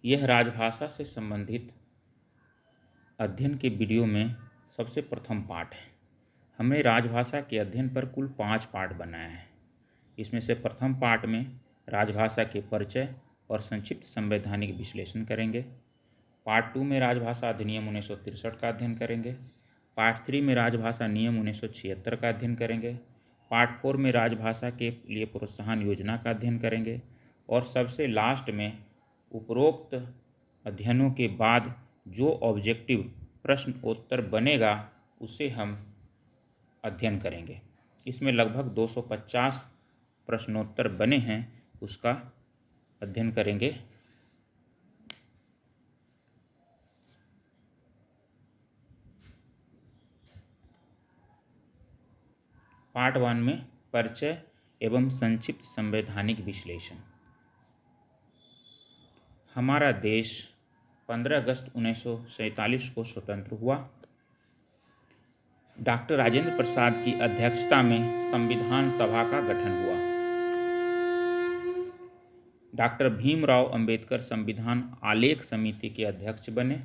यह राजभाषा से संबंधित अध्ययन के वीडियो में सबसे प्रथम पाठ है। हमने राजभाषा के अध्ययन पर कुल 5 पाठ बनाए हैं। इसमें से प्रथम पाठ में राजभाषा के परिचय और संक्षिप्त संवैधानिक विश्लेषण करेंगे। पार्ट 2 में राजभाषा अधिनियम 1963 का अध्ययन करेंगे। पार्ट 3 में राजभाषा नियम 1976 का अध्ययन करेंगे। पार्ट 4 में राजभाषा के लिए प्रोत्साहन योजना का अध्ययन करेंगे और सबसे लास्ट में उपरोक्त अध्ययनों के बाद जो ऑब्जेक्टिव प्रश्न उत्तर बनेगा उसे हम अध्ययन करेंगे। इसमें लगभग 250 प्रश्नोत्तर बने हैं, उसका अध्ययन करेंगे। पार्ट 1 में परिचय एवं संक्षिप्त संवैधानिक विश्लेषण। हमारा देश 15 अगस्त 1947 को स्वतंत्र हुआ। डॉक्टर राजेंद्र प्रसाद की अध्यक्षता में संविधान सभा का गठन हुआ। डॉक्टर भीमराव अंबेडकर संविधान आलेख समिति के अध्यक्ष बने।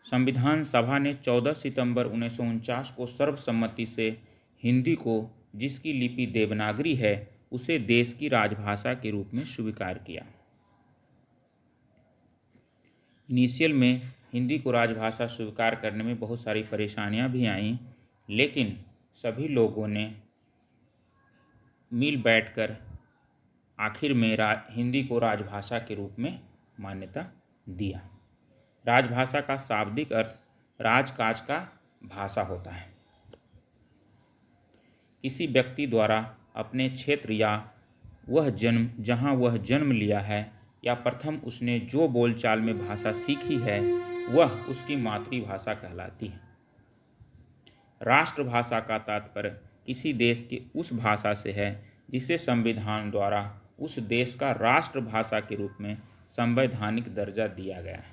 संविधान सभा ने 14 सितंबर 1949 को सर्वसम्मति से हिंदी को, जिसकी लिपि देवनागरी है, उसे देश की राजभाषा के रूप में स्वीकार किया। इनिशियल में हिंदी को राजभाषा स्वीकार करने में बहुत सारी परेशानियां भी आईं, लेकिन सभी लोगों ने मिल बैठकर आखिर में हिंदी को राजभाषा के रूप में मान्यता दिया। राजभाषा का शाब्दिक अर्थ राजकाज का भाषा होता है। किसी व्यक्ति द्वारा अपने क्षेत्र या जहाँ वह जन्म लिया है या प्रथम उसने जो बोलचाल में भाषा सीखी है वह उसकी मातृभाषा कहलाती है। राष्ट्रभाषा का तात्पर्य किसी देश की उस भाषा से है जिसे संविधान द्वारा उस देश का राष्ट्रभाषा के रूप में संवैधानिक दर्जा दिया गया है।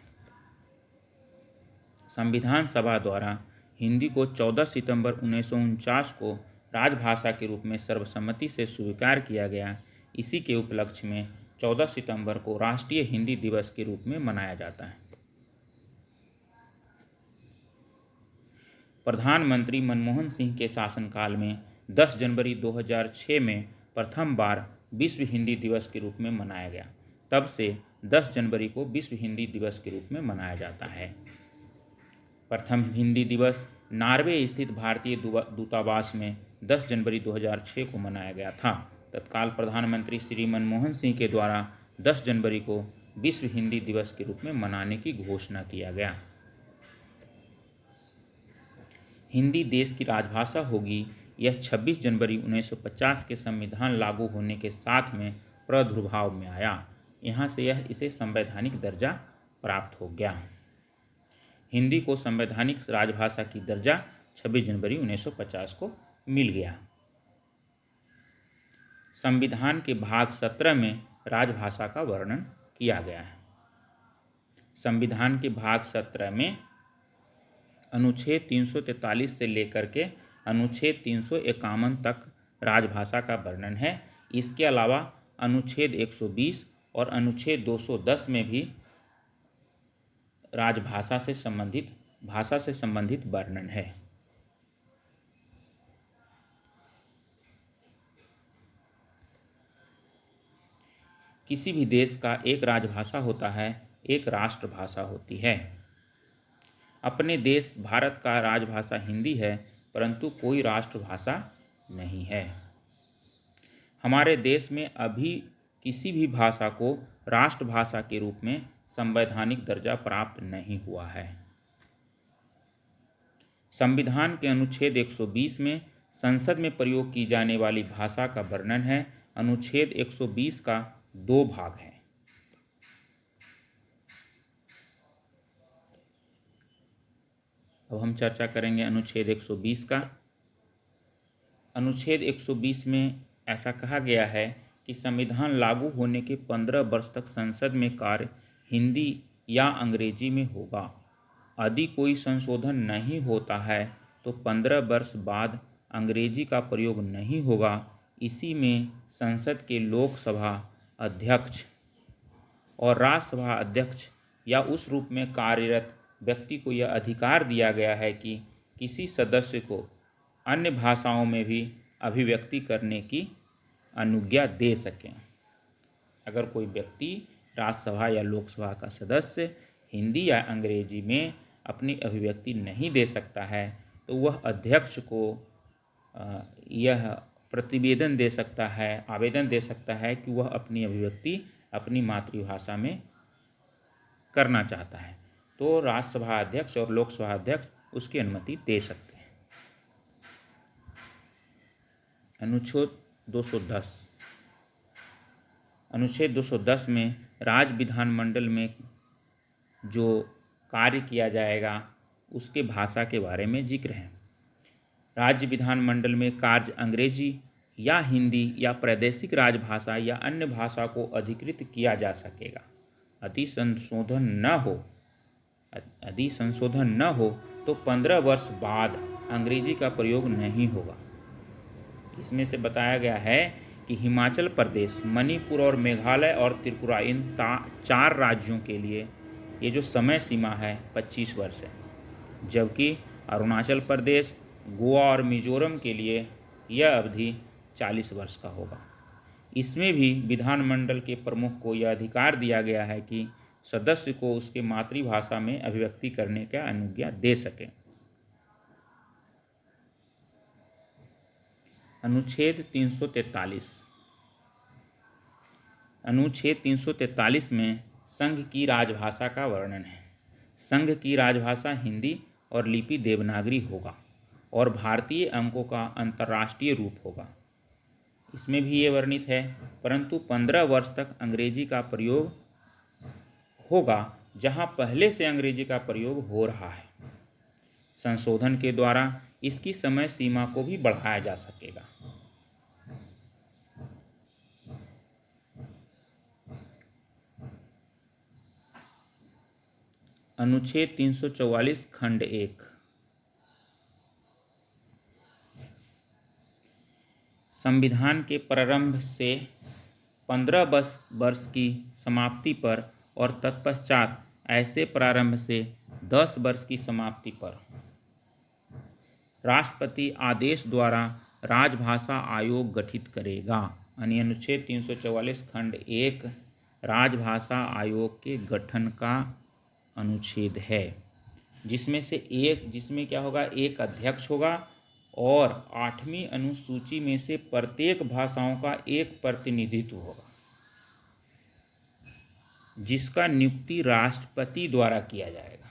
संविधान सभा द्वारा हिंदी को 14 सितंबर 1949 को राजभाषा के रूप में सर्वसम्मति से स्वीकार किया गया। इसी के उपलक्ष्य में 14 सितंबर को राष्ट्रीय हिंदी दिवस के रूप में मनाया जाता है। प्रधानमंत्री मनमोहन सिंह के शासनकाल में 10 जनवरी 2006 में प्रथम बार विश्व हिंदी दिवस के रूप में मनाया गया। तब से 10 जनवरी को विश्व हिंदी दिवस के रूप में मनाया जाता है। प्रथम हिंदी दिवस नॉर्वे स्थित भारतीय दूतावास में 10 जनवरी 2006 को मनाया गया था। तत्काल प्रधानमंत्री श्री मनमोहन सिंह के द्वारा 10 जनवरी को विश्व हिंदी दिवस के रूप में मनाने की घोषणा किया गया। हिंदी देश की राजभाषा होगी, यह 26 जनवरी 1950 के संविधान लागू होने के साथ में प्रादुर्भाव में आया। यहाँ से इसे संवैधानिक दर्जा प्राप्त हो गया। हिंदी को संवैधानिक राजभाषा की दर्जा 26 जनवरी 1950 को मिल गया। संविधान के भाग 17 में राजभाषा का वर्णन किया गया है। संविधान के भाग 17 में अनुच्छेद 343 से लेकर के अनुच्छेद 351 तक राजभाषा का वर्णन है। इसके अलावा अनुच्छेद 120 और अनुच्छेद 210 में भी राजभाषा से संबंधित वर्णन है। किसी भी देश का एक राजभाषा होता है, एक राष्ट्रभाषा होती है। अपने देश भारत का राजभाषा हिंदी है, परंतु कोई राष्ट्रभाषा नहीं है। हमारे देश में अभी किसी भी भाषा को राष्ट्रभाषा के रूप में संवैधानिक दर्जा प्राप्त नहीं हुआ है। संविधान के अनुच्छेद 120 में संसद में प्रयोग की जाने वाली भाषा का वर्णन है। अनुच्छेद 120 का 2 भाग हैं। अब हम चर्चा करेंगे अनुच्छेद 120 का। अनुच्छेद 120 में ऐसा कहा गया है कि संविधान लागू होने के 15 वर्ष तक संसद में कार्य हिंदी या अंग्रेजी में होगा। यदि कोई संशोधन नहीं होता है तो 15 वर्ष बाद अंग्रेजी का प्रयोग नहीं होगा। इसी में संसद के लोकसभा अध्यक्ष और राज्यसभा अध्यक्ष या उस रूप में कार्यरत व्यक्ति को यह अधिकार दिया गया है कि किसी सदस्य को अन्य भाषाओं में भी अभिव्यक्ति करने की अनुज्ञा दे सकें। अगर कोई व्यक्ति राज्यसभा या लोकसभा का सदस्य हिंदी या अंग्रेजी में अपनी अभिव्यक्ति नहीं दे सकता है तो वह अध्यक्ष को यह प्रतिवेदन दे सकता है, आवेदन दे सकता है कि वह अपनी अभिव्यक्ति अपनी मातृभाषा में करना चाहता है, तो राज्यसभा अध्यक्ष और लोकसभा अध्यक्ष उसकी अनुमति दे सकते हैं। अनुच्छेद 210। अनुच्छेद 210 में राज्य विधानमंडल में जो कार्य किया जाएगा उसके भाषा के बारे में जिक्र है। राज्य विधानमंडल में कार्य अंग्रेजी या हिंदी या प्रादेशिक राजभाषा या अन्य भाषा को अधिकृत किया जा सकेगा। यदि संशोधन न हो तो 15 वर्ष बाद अंग्रेजी का प्रयोग नहीं होगा। इसमें से बताया गया है कि हिमाचल प्रदेश, मणिपुर और मेघालय और त्रिपुरा, इन 4 राज्यों के लिए ये जो समय सीमा है 25 वर्ष है, जबकि अरुणाचल प्रदेश, गोवा और मिजोरम के लिए यह अवधि 40 वर्ष का होगा। इसमें भी विधानमंडल के प्रमुख को यह अधिकार दिया गया है कि सदस्य को उसके मातृभाषा में अभिव्यक्ति करने का अनुज्ञा दे सके। अनुच्छेद 343। अनुच्छेद 343 में संघ की राजभाषा का वर्णन है। संघ की राजभाषा हिंदी और लिपि देवनागरी होगा और भारतीय अंकों का अंतर्राष्ट्रीय रूप होगा। इसमें भी ये वर्णित है, परंतु 15 वर्ष तक अंग्रेजी का प्रयोग होगा जहां पहले से अंग्रेजी का प्रयोग हो रहा है। संशोधन के द्वारा इसकी समय सीमा को भी बढ़ाया जा सकेगा। अनुच्छेद 344 खंड 1। संविधान के प्रारंभ से 15 वर्ष की समाप्ति पर और तत्पश्चात ऐसे प्रारंभ से 10 वर्ष की समाप्ति पर राष्ट्रपति आदेश द्वारा राजभाषा आयोग गठित करेगा। यानी अनुच्छेद 344 खंड 1 राजभाषा आयोग के गठन का अनुच्छेद है, जिसमें क्या होगा, एक अध्यक्ष होगा और 8वीं अनुसूची में से प्रत्येक भाषाओं का एक प्रतिनिधित्व होगा, जिसका नियुक्ति राष्ट्रपति द्वारा किया जाएगा।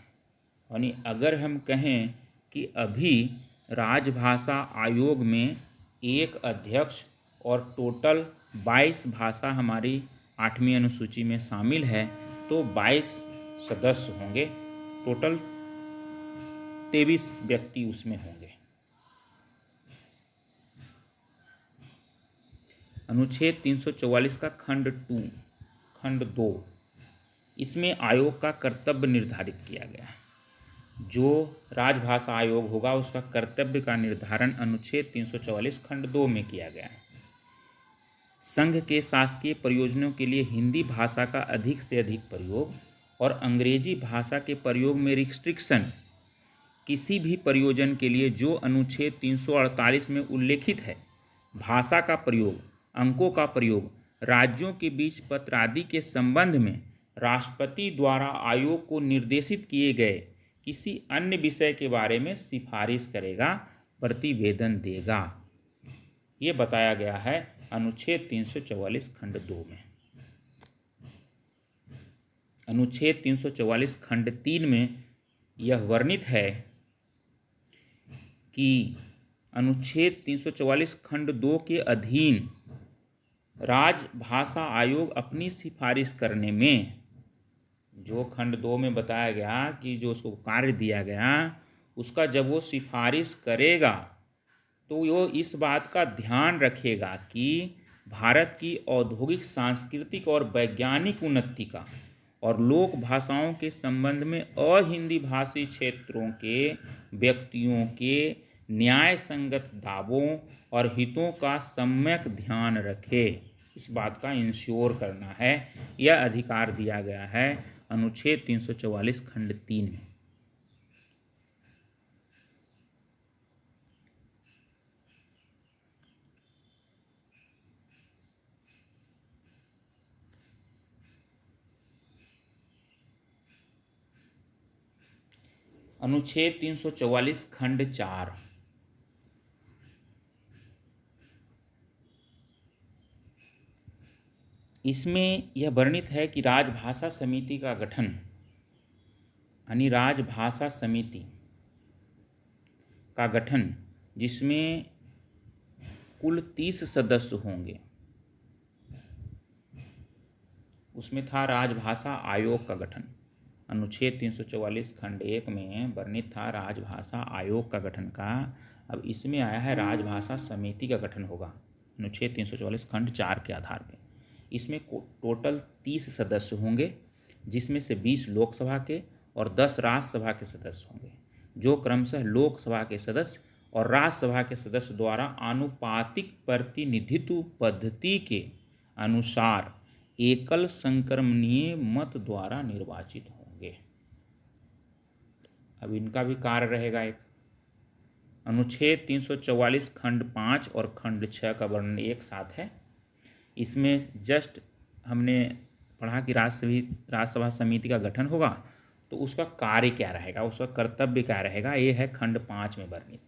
यानी अगर हम कहें कि अभी राजभाषा आयोग में एक अध्यक्ष और टोटल 22 भाषा हमारी 8वीं अनुसूची में शामिल है, तो 22 सदस्य होंगे, टोटल 23 व्यक्ति उसमें होंगे। अनुच्छेद 344 का खंड 2, इसमें आयोग का कर्तव्य निर्धारित किया गया है। जो राजभाषा आयोग होगा उसका कर्तव्य का निर्धारण अनुच्छेद 344 खंड 2 में किया गया है। संघ के शासकीय प्रयोजनों के लिए हिंदी भाषा का अधिक से अधिक प्रयोग और अंग्रेजी भाषा के प्रयोग में रिस्ट्रिक्शन, किसी भी प्रयोजन के लिए जो अनुच्छेद 348 में उल्लेखित है, भाषा का प्रयोग, अंकों का प्रयोग, राज्यों के बीच पत्र आदि के संबंध में राष्ट्रपति द्वारा आयोग को निर्देशित किए गए किसी अन्य विषय के बारे में सिफारिश करेगा, प्रतिवेदन देगा। ये बताया गया है अनुच्छेद 344 खंड 2 में। अनुच्छेद 344 खंड 3 में यह वर्णित है कि अनुच्छेद 344 खंड 2 के अधीन राजभाषा आयोग अपनी सिफारिश करने में, जो खंड 2 में बताया गया कि जो उसको कार्य दिया गया, उसका जब वो सिफारिश करेगा तो वो इस बात का ध्यान रखेगा कि भारत की औद्योगिक, सांस्कृतिक और वैज्ञानिक उन्नति का और लोक भाषाओं के संबंध में अहिंदी भाषी क्षेत्रों के व्यक्तियों के न्याय संगत दावों और हितों का सम्यक ध्यान रखे। इस बात का इंश्योर करना है। यह अधिकार दिया गया है अनुच्छेद 344 खंड 3 में। अनुच्छेद 344 खंड 4, इसमें यह वर्णित है कि राजभाषा समिति का गठन, यानी राजभाषा समिति का गठन जिसमें कुल 30 सदस्य होंगे, उसमें था राजभाषा आयोग का गठन। अनुच्छेद 344 खंड 1 में वर्णित था राजभाषा आयोग का गठन का। अब इसमें आया है राजभाषा समिति का गठन होगा अनुच्छेद 344 खंड 4 के आधार पर। इसमें टोटल 30 सदस्य होंगे, जिसमें से 20 लोकसभा के और 10 राज्यसभा के सदस्य होंगे, जो क्रमशः लोकसभा के सदस्य और राज्यसभा के सदस्य द्वारा आनुपातिक प्रतिनिधित्व पद्धति के अनुसार एकल संक्रमणीय मत द्वारा निर्वाचित होंगे। अब इनका भी कार्य रहेगा एक। अनुच्छेद 344 खंड 5 और खंड 6 का वर्णन एक साथ है। इसमें जस्ट हमने पढ़ा कि राज्यसभा समिति का गठन होगा, तो उसका कार्य क्या रहेगा, उसका कर्तव्य क्या रहेगा, ये है खंड 5 में वर्णित।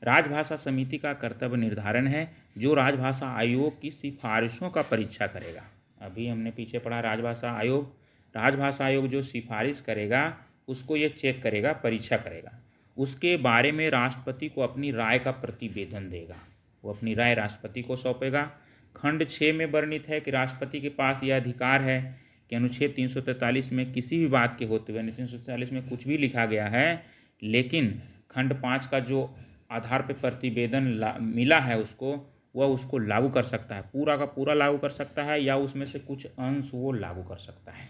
राजभाषा समिति का कर्तव्य निर्धारण है, जो राजभाषा आयोग की सिफारिशों का परीक्षा करेगा। अभी हमने पीछे पढ़ा राजभाषा आयोग। राजभाषा आयोग जो सिफारिश करेगा उसको ये चेक करेगा, परीक्षा करेगा। उसके बारे में राष्ट्रपति को अपनी राय का प्रतिवेदन देगा, वो अपनी राय राष्ट्रपति को सौंपेगा। खंड 6 में वर्णित है कि राष्ट्रपति के पास यह अधिकार है कि अनुच्छेद 343 में किसी भी बात के होते हुए, 343 में कुछ भी लिखा गया है, लेकिन खंड 5 का जो आधार पर प्रतिवेदन मिला है उसको, वह उसको लागू कर सकता है, पूरा का पूरा लागू कर सकता है, या उसमें से कुछ अंश वो लागू कर सकता है।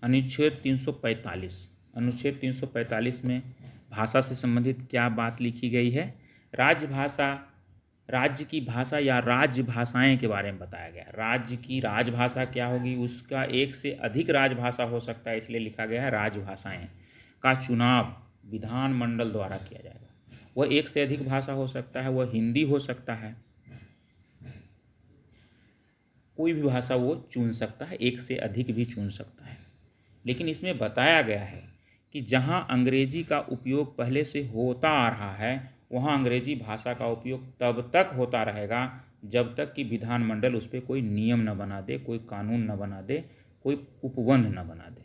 अनुच्छेद 345 में भाषा से संबंधित क्या बात लिखी गई है? राज्य की भाषा या राज्य भाषाएं के बारे में बताया गया। राज्य की राजभाषा क्या होगी, उसका एक से अधिक राजभाषा हो सकता है, इसलिए लिखा गया है राजभाषाएं का चुनाव विधानमंडल द्वारा किया जाएगा। वह एक से अधिक भाषा हो सकता है, वह हिंदी हो सकता है, कोई भी भाषा वो चुन सकता है, एक से अधिक भी चुन सकता है। लेकिन इसमें बताया गया है कि जहां अंग्रेजी का उपयोग पहले से होता आ रहा है, वहां अंग्रेजी भाषा का उपयोग तब तक होता रहेगा जब तक कि विधानमंडल उस पर कोई नियम न बना दे, कोई कानून न बना दे, कोई उपबंध न बना दे।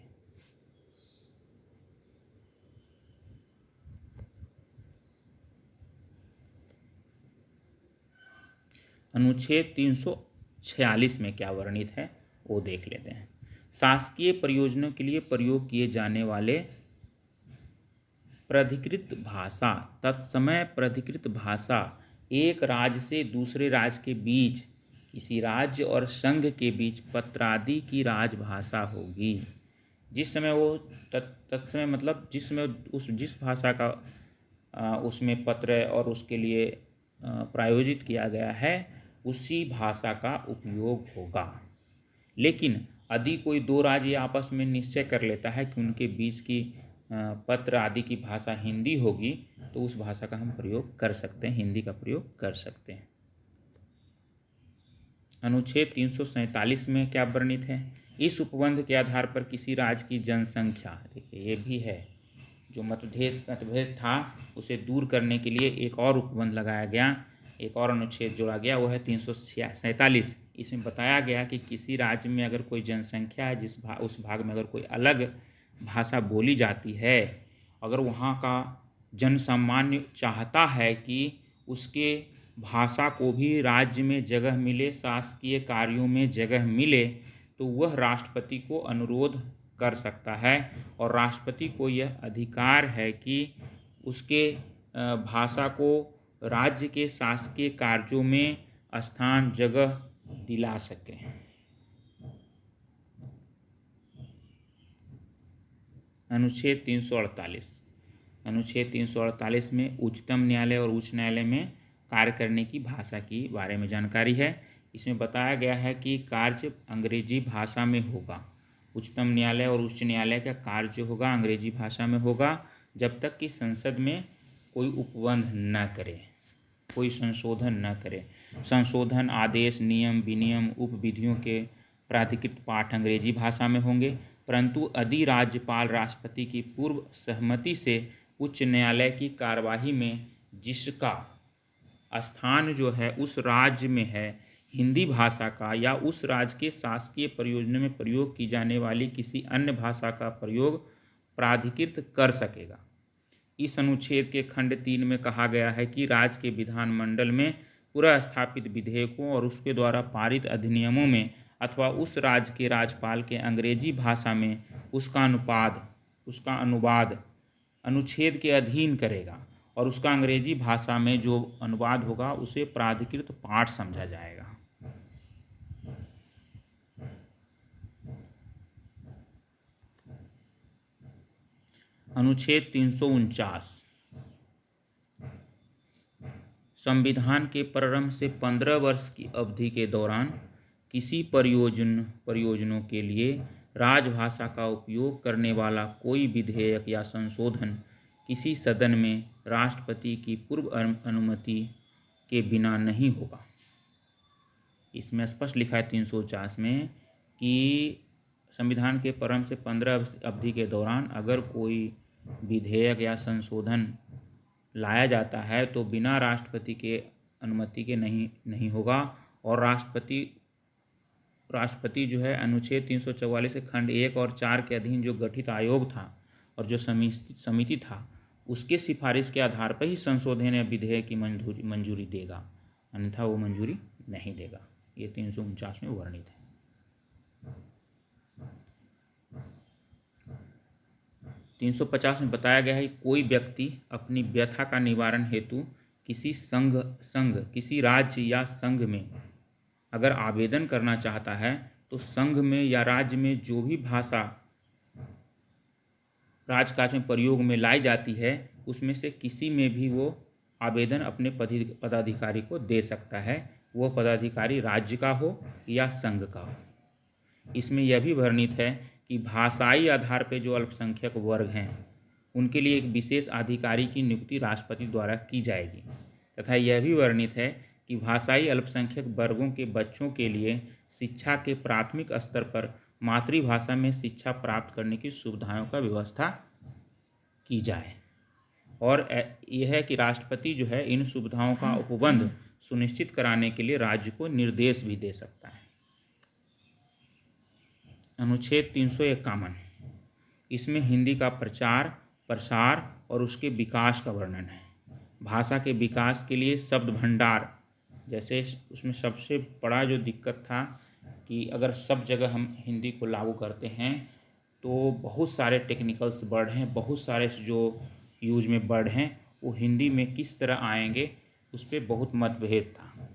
अनुच्छेद 346 में क्या वर्णित है वो देख लेते हैं। शासकीय प्रयोजनों के लिए प्रयोग किए जाने वाले प्राधिकृत भाषा, तत्समय प्राधिकृत भाषा एक राज्य से दूसरे राज्य के बीच, किसी राज्य और संघ के बीच पत्रादि की राजभाषा होगी। जिस समय वो तत्समय मतलब जिस समय जिस भाषा का उसमें पत्र और उसके लिए प्रायोजित किया गया है, उसी भाषा का उपयोग होगा। लेकिन यदि कोई दो राज्य आपस में निश्चय कर लेता है कि उनके बीच की पत्र आदि की भाषा हिंदी होगी, तो उस भाषा का हम प्रयोग कर सकते हैं, हिंदी का प्रयोग कर सकते हैं। अनुच्छेद 347 में क्या वर्णित है? इस उपबंध के आधार पर किसी राज्य की जनसंख्या, देखिए ये भी है, जो मतभेद था उसे दूर करने के लिए एक और उपबंध लगाया गया, एक और अनुच्छेद जोड़ा गया, वो है 347। इसमें बताया गया कि किसी राज्य में अगर कोई जनसंख्या है उस भाग में अगर कोई अलग भाषा बोली जाती है, अगर वहाँ का जनसामान्य चाहता है कि उसके भाषा को भी राज्य में जगह मिले, शासकीय कार्यों में जगह मिले, तो वह राष्ट्रपति को अनुरोध कर सकता है, और राष्ट्रपति को यह अधिकार है कि उसके भाषा को राज्य के शासकीय कार्यों में स्थान जगह दिला सके। अनुच्छेद 348 में उच्चतम न्यायालय और उच्च न्यायालय में कार्य करने की भाषा की बारे में जानकारी है। इसमें बताया गया है कि कार्य अंग्रेजी भाषा में होगा। उच्चतम न्यायालय और उच्च न्यायालय का कार्य जो होगा अंग्रेजी भाषा में होगा, जब तक कि संसद में कोई उपबंध न करे, कोई संशोधन न करे। संशोधन, आदेश, नियम, विनियम, उपविधियों के प्राधिकृत पाठ अंग्रेजी भाषा में होंगे, परंतु यदि राज्यपाल राष्ट्रपति की पूर्व सहमति से उच्च न्यायालय की कार्यवाही में जिसका स्थान जो है उस राज्य में है हिंदी भाषा का, या उस राज्य के शासकीय प्रयोजनों में प्रयोग की जाने वाली किसी अन्य भाषा का प्रयोग प्राधिकृत कर सकेगा। इस अनुच्छेद के खंड 3 में कहा गया है कि राज्य के विधानमंडल में पुरस्थापित विधेयकों और उसके द्वारा पारित अधिनियमों में अथवा उस राज्य के राज्यपाल के अंग्रेजी भाषा में उसका अनुवाद अनुच्छेद के अधीन करेगा, और उसका अंग्रेजी भाषा में जो अनुवाद होगा उसे प्राधिकृत पाठ समझा जाएगा। अनुच्छेद 349 संविधान के प्रारंभ से 15 वर्ष की अवधि के दौरान किसी परियोजनों के लिए राजभाषा का उपयोग करने वाला कोई विधेयक या संशोधन किसी सदन में राष्ट्रपति की पूर्व अनुमति के बिना नहीं होगा। इसमें स्पष्ट लिखा है 349 में कि संविधान के प्रारंभ से 15 अवधि के दौरान अगर कोई विधेयक या संशोधन लाया जाता है तो बिना राष्ट्रपति के अनुमति के नहीं होगा। और राष्ट्रपति जो है अनुच्छेद 344 के खंड 1 और 4 के अधीन जो गठित आयोग था और जो समिति था उसके सिफारिश के आधार पर ही संशोधन या विधेयक की मंजूरी देगा, अन्यथा वो मंजूरी नहीं देगा। ये 349 में वर्णित है। 350 में बताया गया है कि कोई व्यक्ति अपनी व्यथा का निवारण हेतु किसी राज्य या संघ में अगर आवेदन करना चाहता है तो संघ में या राज्य में जो भी भाषा राजकाज में प्रयोग में लाई जाती है उसमें से किसी में भी वो आवेदन अपने पदाधिकारी को दे सकता है, वो पदाधिकारी राज्य का हो या संघ का हो। इसमें यह भी वर्णित है कि भाषाई आधार पर जो अल्पसंख्यक वर्ग हैं उनके लिए एक विशेष अधिकारी की नियुक्ति राष्ट्रपति द्वारा की जाएगी, तथा यह भी वर्णित है कि भाषाई अल्पसंख्यक वर्गों के बच्चों के लिए शिक्षा के प्राथमिक स्तर पर मातृभाषा में शिक्षा प्राप्त करने की सुविधाओं का व्यवस्था की जाए। और यह है कि राष्ट्रपति जो है इन सुविधाओं का उपबंध सुनिश्चित कराने के लिए राज्य को निर्देश भी दे सकता है। अनुच्छेद 351 इसमें हिंदी का प्रचार प्रसार और उसके विकास का वर्णन है। भाषा के विकास के लिए शब्द भंडार, जैसे उसमें सबसे बड़ा जो दिक्कत था कि अगर सब जगह हम हिंदी को लागू करते हैं तो बहुत सारे टेक्निकल्स वर्ड हैं, बहुत सारे जो यूज में वर्ड हैं वो हिंदी में किस तरह आएंगे उस पर बहुत मतभेद था।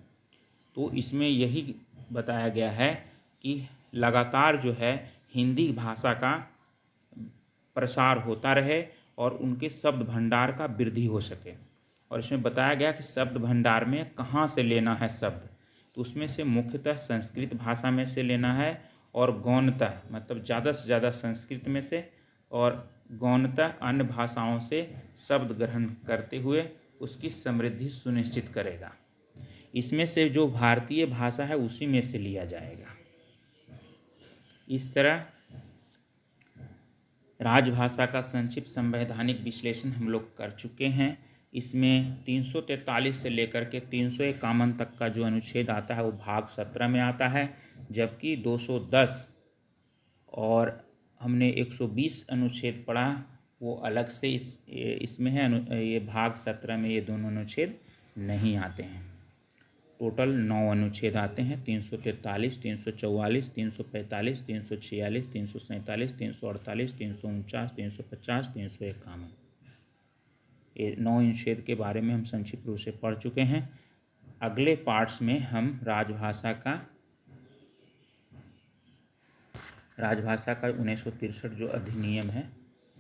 तो इसमें यही बताया गया है कि लगातार जो है हिंदी भाषा का प्रसार होता रहे और उनके शब्द भंडार का वृद्धि हो सके। और इसमें बताया गया कि शब्द भंडार में कहाँ से लेना है शब्द, तो उसमें से मुख्यतः संस्कृत भाषा में से लेना है और गौणतः मतलब ज़्यादा से ज़्यादा संस्कृत में से और गौणतः अन्य भाषाओं से शब्द ग्रहण करते हुए उसकी समृद्धि सुनिश्चित करेगा। इसमें से जो भारतीय भाषा है उसी में से लिया जाएगा। इस तरह राजभाषा का संक्षिप्त संवैधानिक विश्लेषण हम लोग कर चुके हैं। इसमें 343 से लेकर के 351 तक का जो अनुच्छेद आता है वो भाग 17 में आता है, जबकि 210 और हमने 120 अनुच्छेद पढ़ा वो अलग से इसमें है। ये भाग 17 में ये दोनों अनुच्छेद नहीं आते हैं। टोटल 9 अनुच्छेद आते हैं, 343, 344, 345, 346, 347, 348, 349, 350, 351। ये 9 अनुच्छेद के बारे में हम संक्षिप्त रूप से पढ़ चुके हैं। अगले पार्ट्स में हम राजभाषा का 1963 जो अधिनियम है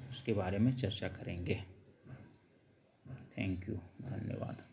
उसके बारे में चर्चा करेंगे। थैंक यू, धन्यवाद।